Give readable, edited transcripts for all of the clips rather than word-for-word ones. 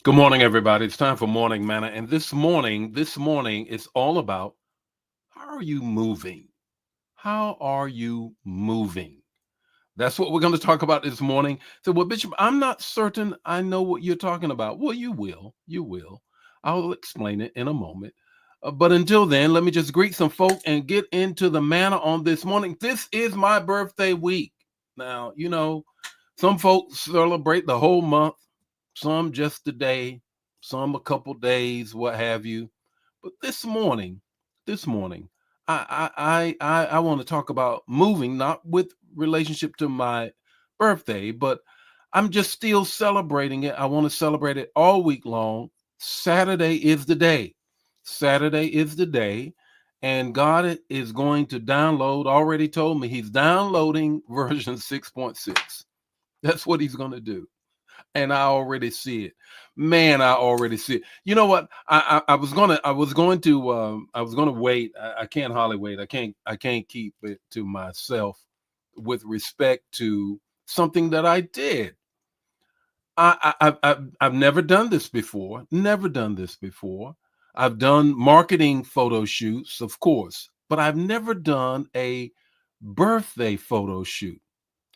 Good morning, everybody. It's time for Morning Manna. And this morning, it's all about how are you moving? How are you moving? That's what we're going to talk about this morning. So, well, Bishop, I'm not certain I know what you're talking about. Well, you will. You will. I'll explain it in a moment. But until then, let me just greet some folk and get into the manna on this morning. This is my birthday week. Now, some folks celebrate the whole month, some just a day, some a couple days, what have you. But this morning, I want to talk about moving, not with relationship to my birthday, but I'm just still celebrating it. I want to celebrate it all week long. Saturday is the day. Saturday is the day. And God is going to download, already told me he's downloading version 6.6. That's what he's going to do, and I already see it. Man, I already see it. You know what? I was gonna wait. I can't hardly wait. I can't keep it to myself with respect to something that I did. I've never done this before. Never done this before. I've done marketing photo shoots, of course, but I've never done a birthday photo shoot.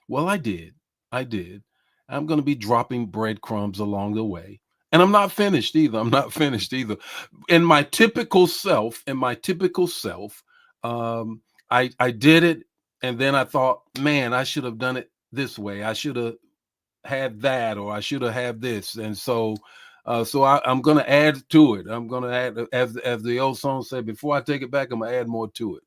Well, I did. I did. I'm going to be dropping breadcrumbs along the way. And I'm not finished either. I'm not finished either. In my typical self, I did it, and then I thought, man, I should have done it this way. I should have had that, or I should have had this. And I'm going to add to it. I'm going to add, as the old song said, before I take it back, I'm going to add more to it.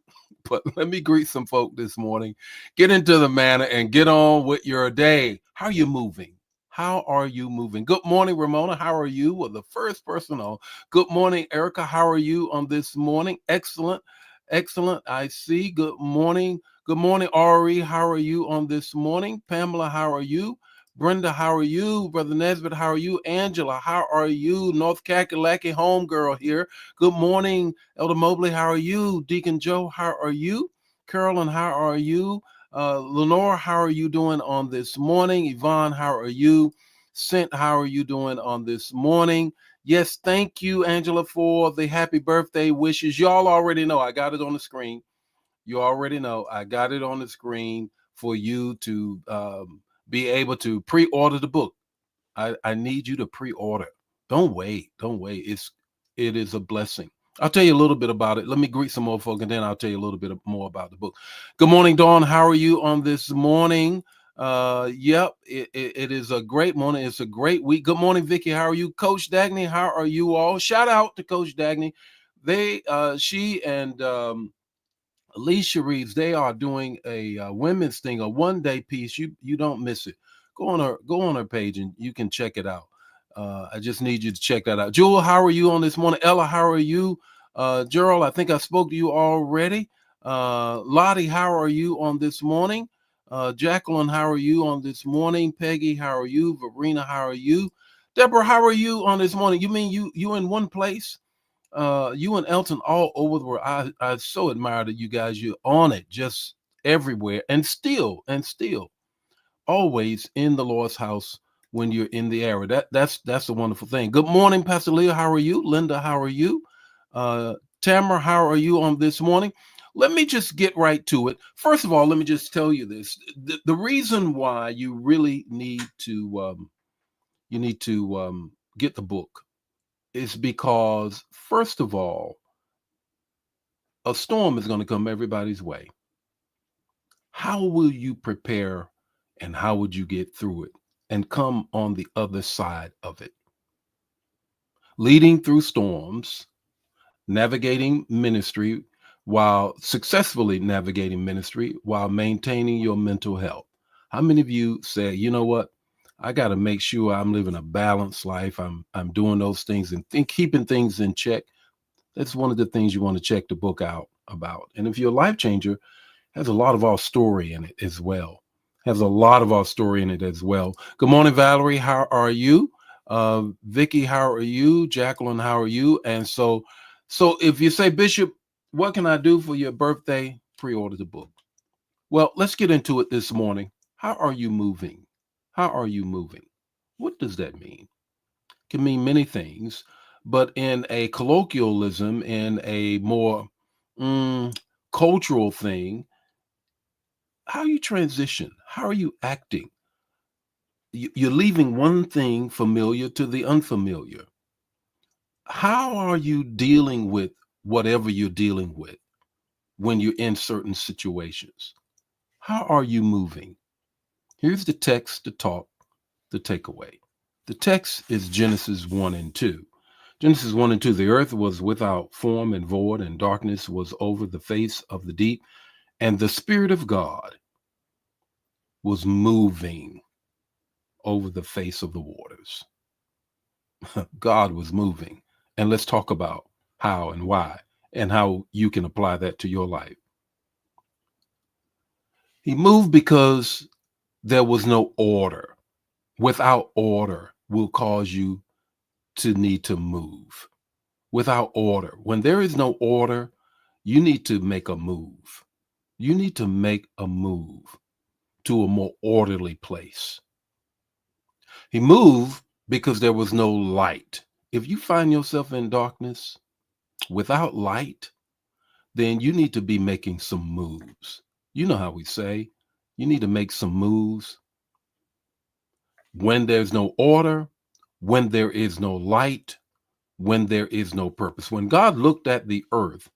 But let me greet some folk this morning, get into the manner, and get on with your day. How are you moving? How are you moving? Good morning, Ramona. How are you? Well, the first person on. Good morning, Erica. How are you on this morning? Excellent. Excellent. I see. Good morning. Good morning, Ari. How are you on this morning? Pamela, how are you? Brenda, how are you? Brother Nesbitt, how are you? Angela, how are you? North Kakalaki homegirl here. Good morning, Elder Mobley, how are you? Deacon Joe, how are you? Carolyn, how are you? Lenore, how are you doing on this morning? Yvonne, how are you? Sent, how are you doing on this morning? Yes, thank you, Angela, for the happy birthday wishes. Y'all already know I got it on the screen. You already know I got it on the screen for you to be able to pre-order the book. I need you to pre-order. Don't wait. Don't wait. It is a blessing. I'll tell you a little bit about it. Let me greet some more folk, and then I'll tell you a little bit more about the book. Good morning, Dawn. How are you on this morning? Yep, it is a great morning. It's a great week. Good morning, Vicky. How are you? Coach Dagny, how are you all? Shout out to Coach Dagny. She and Alicia Reeves, they are doing a women's thing, a 1 day piece. You don't miss it. Go on her page and you can check it out. I just need you to check that out. Jewel, how are you on this morning? Ella, how are you? Gerald, I think I spoke to you already. Lottie, how are you on this morning? Jacqueline, how are you on this morning? Peggy, how are you? Verena, how are you? Deborah, how are you on this morning? You mean you in one place? You and Elton all over the world. I so admire that you guys, you're on it just everywhere, and still always in the Lord's house when you're in the area. That's a wonderful thing. Good morning, Pastor Leah. How are you? Linda, how are you? Tamara, how are you on this morning? Let me just get right to it. First of all, let me just tell you this: the reason why you really need to get the book is because, first of all, a storm is going to come everybody's way. How will you prepare, and how would you get through it and come on the other side of it? Leading through storms, navigating ministry while successfully navigating ministry while maintaining your mental health. How many of you say, you know what? I got to make sure I'm living a balanced life. I'm doing those things and keeping things in check. That's one of the things you want to check the book out about. And if you're a life changer, has a lot of our story in it as well. Has a lot of our story in it as well. Good morning, Valerie. How are you? Vicky, how are you? Jacqueline, how are you? And so if you say, Bishop, what can I do for your birthday? Pre-order the book. Well, let's get into it this morning. How are you moving? How are you moving? What does that mean? can mean many things, but in a colloquialism, in a more mm, cultural thing, how you transition, how are you acting? You're leaving one thing familiar to the unfamiliar. How are you dealing with whatever you're dealing with when you're in certain situations? How are you moving? Here's the text, the talk, the takeaway. The text is Genesis 1 and 2. Genesis 1 and 2, the earth was without form and void, and darkness was over the face of the deep, and the Spirit of God was moving over the face of the waters. God was moving. And let's talk about how and why and how you can apply that to your life. He moved because there was no order. Without order will cause you to need to move. Without order, when there is no order, you need to make a move. You need to make a move to a more orderly place. He moved because there was no light. If you find yourself in darkness without light, then you need to be making some moves. You know how we say, you need to make some moves. When there's no order, when there is no light, when there is no purpose. When God looked at the earth,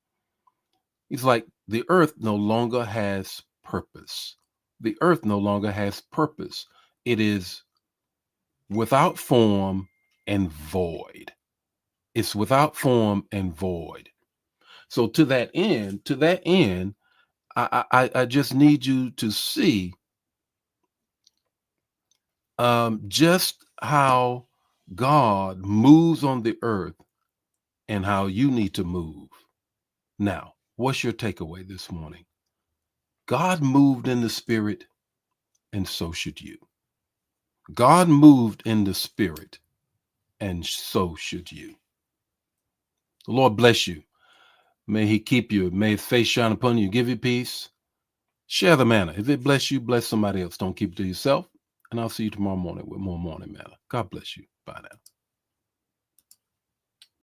he's like, the earth no longer has purpose. The earth no longer has purpose. It is without form and void. It's without form and void. So to that end, I just need you to see just how God moves on the earth and how you need to move. Now, what's your takeaway this morning? God moved in the spirit, and so should you. God moved in the spirit, and so should you. The Lord bless you. May he keep you. May his face shine upon you, give you peace. Share the manna. If it bless you, bless somebody else. Don't keep it to yourself. And I'll see you tomorrow morning with more morning manna. God bless you. Bye now.